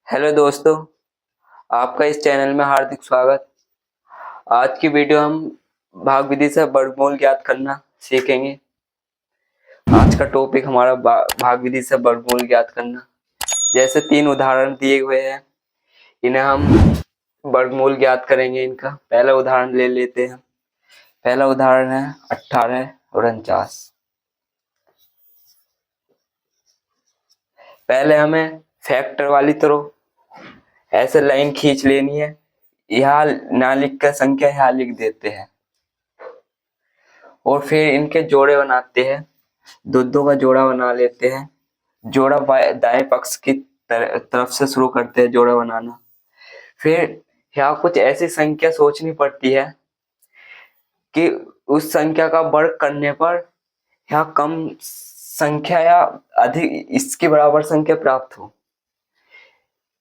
Hello दोस्तों, आपका इस चैनल में हार्दिक स्वागत। आज की वीडियो हम भाग विधि से वर्गमूल ज्ञात करना सीखेंगे। आज का टॉपिक हमारा भाग विधि से वर्गमूल ज्ञात करना। जैसे 3 उदाहरण दिए हुए हैं, इन्हें हम वर्गमूल ज्ञात करेंगे। इनका पहला उदाहरण ले लेते हैं। पहला उदाहरण है 1849। पहले हमें फैक्टर वाली तरह ऐसे लाइन खींच लेनी है। यहाँ ना लिख कर संख्या यहाँ लिख देते हैं और फिर इनके जोड़े बनाते हैं। दो का जोड़ा बना लेते हैं। जोड़ा दाएं पक्ष की तरफ से शुरू करते हैं जोड़ा बनाना। फिर यहाँ कुछ ऐसी संख्या सोचनी पड़ती है कि उस संख्या का वर्ग करने पर यहाँ कम संख्या या अधिक इसके बराबर संख्या प्राप्त हो।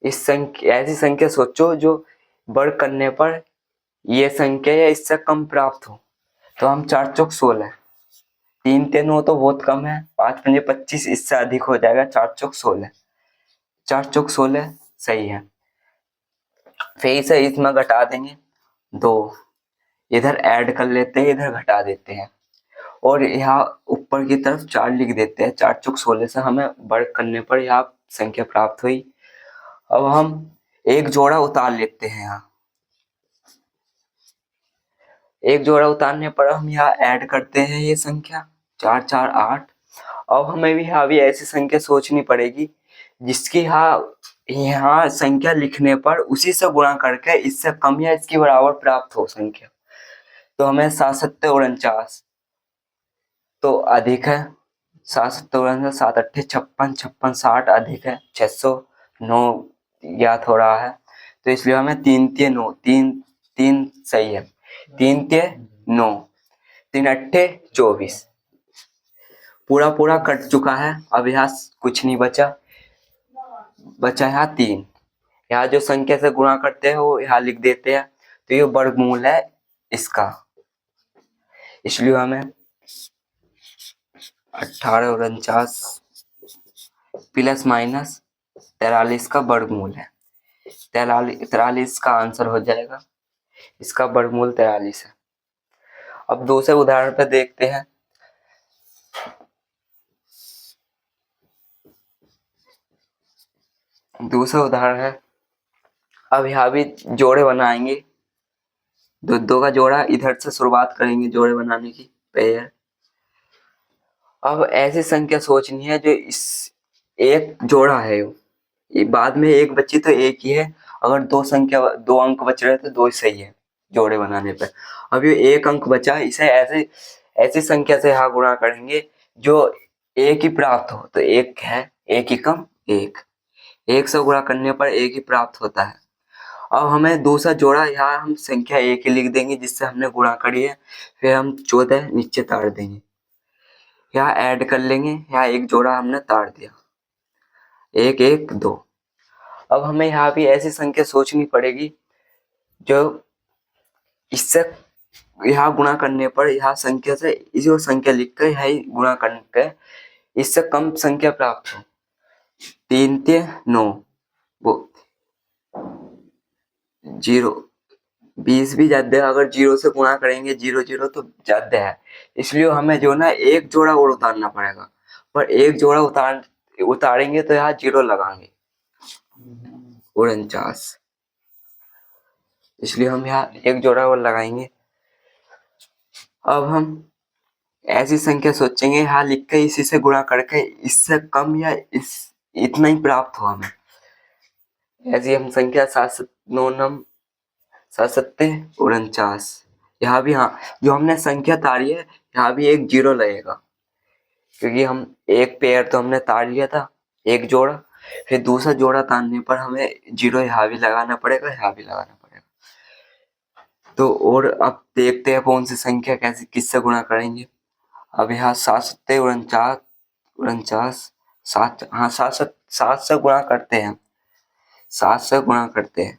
ऐसी संख्या सोचो जो वर्ग करने पर ये संख्या या इससे कम प्राप्त हो। तो हम 4 चौक 16, 3 3 9 तो बहुत कम है, 5 5 25 इससे अधिक हो जाएगा। 4 चौक 16, 4 चौक 16 सही है। फिर इसे इसमें घटा देंगे 2, इधर ऐड कर लेते हैं, इधर घटा देते हैं और यहाँ ऊपर की तरफ 4 लिख देते हैं। 4 चौक 16 से हमें वर्ग करने पर यहाँ संख्या प्राप्त हुई। अब हम एक जोड़ा उतार लेते हैं। यहाँ एक जोड़ा उतारने पर हम यहाँ ऐड करते हैं ये संख्या 4 4 8। अब हमें भी यहाँ भी ऐसी संख्या सोचनी पड़ेगी जिसकी यहाँ संख्या लिखने पर उसी से गुणा करके इससे कम या इसके बराबर प्राप्त हो संख्या। तो हमें 7 7 49 तो अधिक है। 7 7 49, 7 8 56, 56 60 अधिक है। 609 ज्ञात हो रहा है, तो इसलिए हमें 3 3 9 3 3 सही है। 3 3 9, 3 8 24 पूरा कट चुका है। अब यहाँ कुछ नहीं बचा यहाँ 3। यहाँ जो संख्या से गुणा करते हैं वो यहाँ लिख देते हैं। तो ये वर्गमूल है इसका। इसलिए हमें 1849 प्लस माइनस 43 का वर्गमूल है। 43 का आंसर हो जाएगा। इसका वर्गमूल 43 है। अब दूसरे उदाहरण पे देखते हैं। दूसरा उदाहरण है, अब यहाँ भी जोड़े बनाएंगे। दो का जोड़ा इधर से शुरुआत करेंगे जोड़े बनाने की पेयर। अब ऐसी संख्या सोचनी है जो इस एक जोड़ा है, ये बाद में एक बची तो एक ही है। अगर दो अंक बच रहे तो 2 सही है जोड़े बनाने पे। अब ये एक अंक बचा, इसे ऐसी संख्या से यहाँ गुणा करेंगे जो एक ही प्राप्त हो। तो एक है, एक ही कम एक से गुणा करने पर एक ही प्राप्त होता है। अब हमें दूसरा जोड़ा, यहाँ हम संख्या एक ही लिख देंगे जिससे हमने गुणा करी है। फिर हम 14 नीचे तार देंगे, यहाँ ऐड कर लेंगे। यहाँ एक जोड़ा हमने तार दिया, 1 1 2। अब हमें यहाँ भी ऐसी संख्या सोचनी पड़ेगी जो इससे यहाँ गुणा करने पर यहाँ संख्या से इसी संख्या लिखकर यहाँ गुणा करके इससे कम संख्या प्राप्त हो। 3 3 9 वो 0, 20 भी ज्यादा है। अगर 0 से गुणा करेंगे 0 0 तो ज्यादा है। इसलिए हमें जो ना एक जोड़ा और उतारना पड़ेगा। पर एक जोड़ा उतारेंगे तो यहाँ 0 लगाएंगे 49। इसलिए हम यहाँ एक जोड़ा और लगाएंगे। अब हम ऐसी संख्या सोचेंगे, यहाँ लिख के इसी से गुणा करके इससे कम या इतना ही प्राप्त हो हमें। ऐसी हम संख्या 7 7 9 9 7 7 49। यहाँ भी हाँ, जो हमने संख्या तारी है यहाँ भी एक 0 लगेगा, क्योंकि हम एक पेयर तो हमने तार लिया था, एक जोड़ा। फिर दूसरा जोड़ा तारने पर हमें 0 यहाँ भी लगाना पड़ेगा, यहाँ भी लगाना पड़ेगा। तो और अब देखते हैं कौन सी संख्या कैसे किससे गुणा करेंगे। अब यहाँ 7 7 49 49 7, हाँ 7 से गुणा करते हैं। 7 से गुणा करते हैं।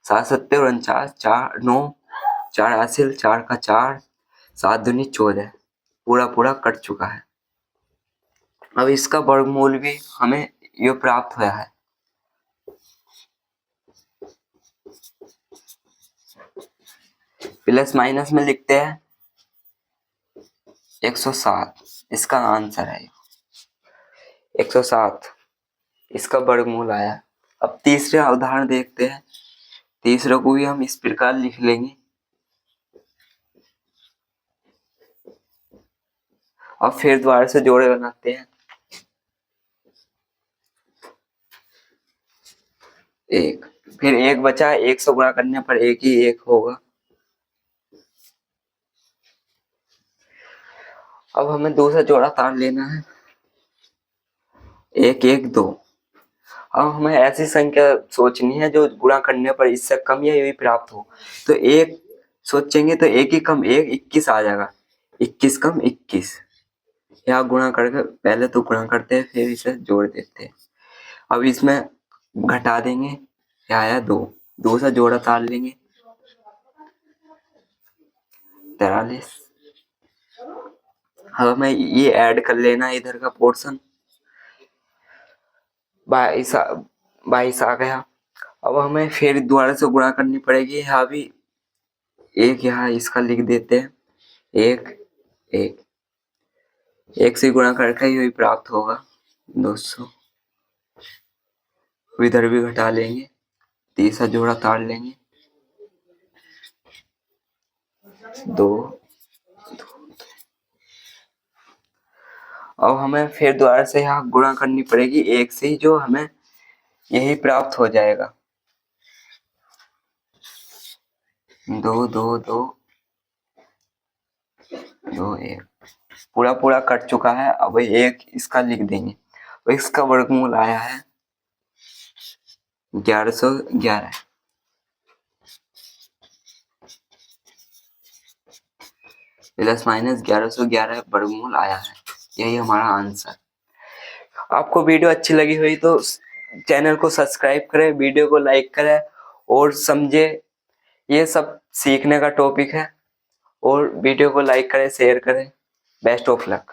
7 7 49, 4 9 4 हासिल, 4 का 4, 7 दूनी 14 पूरा कट चुका है। अब इसका वर्गमूल भी हमें ये प्राप्त हुआ है। प्लस माइनस में लिखते हैं 107, इसका आंसर है 107, इसका वर्गमूल आया। अब तीसरा उदाहरण देखते हैं, तीसरे को भी हम इस प्रकार लिख लेंगे। अब फिर दोबारा से जोड़े बनाते हैं। एक, फिर एक बचा, 100 गुणा करने पर एक ही एक होगा। अब हमें दूसरा जोड़ा तार लेना है, 1 1 2। अब हमें ऐसी संख्या सोचनी है जो गुणा करने पर इससे कम या यही प्राप्त हो। तो एक सोचेंगे तो एक ही कम एक 21 आ जाएगा, 21 कम 21। यहाँ गुणा करके पहले तो गुणा करते हैं फिर इसे जोड़ देते हैं। अब इसमें घटा देंगे, क्या आया 2, दूसरा जोड़ा तार लेंगे 43। अब हमें ये ऐड कर लेना है इधर का पोर्शन, 22 आ गया। अब हमें फिर दोबारा से गुणा करनी पड़ेगी, यहाँ भी एक, यहाँ इसका लिख देते हैं 1 1, 1 से गुणा करके यही प्राप्त होगा 200। इधर भी घटा लेंगे, तीसरा जोड़ा तार लेंगे 2। अब हमें फिर दोबारा से यहाँ गुणा करनी पड़ेगी 1 से, जो हमें यही प्राप्त हो जाएगा 2 2 2 2 1। पूरा पूरा कट चुका है। अब एक इसका लिख देंगे, और इसका वर्गमूल आया है 1111। प्लस माइनस 1111 वर्गमूल आया है, यही हमारा आंसर। आपको वीडियो अच्छी लगी हुई तो चैनल को सब्सक्राइब करें, वीडियो को लाइक करें और समझे, ये सब सीखने का टॉपिक है। और वीडियो को लाइक करें, शेयर करें। Best of luck.